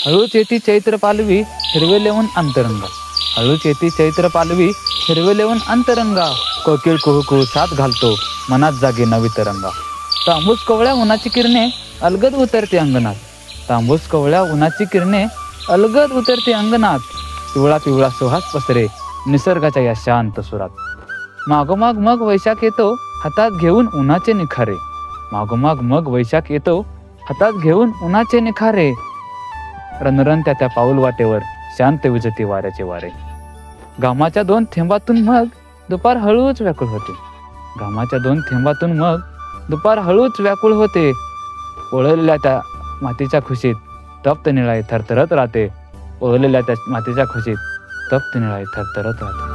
हळूच येती चैत्र पालवी हिरवे लेवून अंतरंगा. हळूच येती चैत्र पालवी हिरवे लेवून अंतरंगा. कोकिळ कुहू साथ घालतो मनात जागे नवी तरंगा. तांबूस कवळ्या उन्हाची किरणे अलगद उतरते अंगणात. तांबूस कवळ्या उन्हाची किरणे अलगद उतरते अंगणात. पिवळा पिवळा सुहास पसरे निसर्गाच्या या शांत सुरात. मागोमाग मग वैशाख येतो हातात घेऊन उन्हाचे निखारे. मागोमाग मग वैशाख येतो हातात घेऊन उन्हाचे निखारे. रणरण त्या पाऊल वाटेवर शांत विजती वाऱ्याचे वारे. घामाच्या 2 थेंबातून मग दुपार हळूच व्याकुळ होते. घामाच्या 2 थेंबातून मग दुपार हळूच व्याकुळ होते. ओळलेल्या त्या मातीच्या खुशीत तप्त निळाई थरथरत राहते. ओळलेल्या त्या मातीच्या खुशीत तप्त निळाई थरथरत राहते.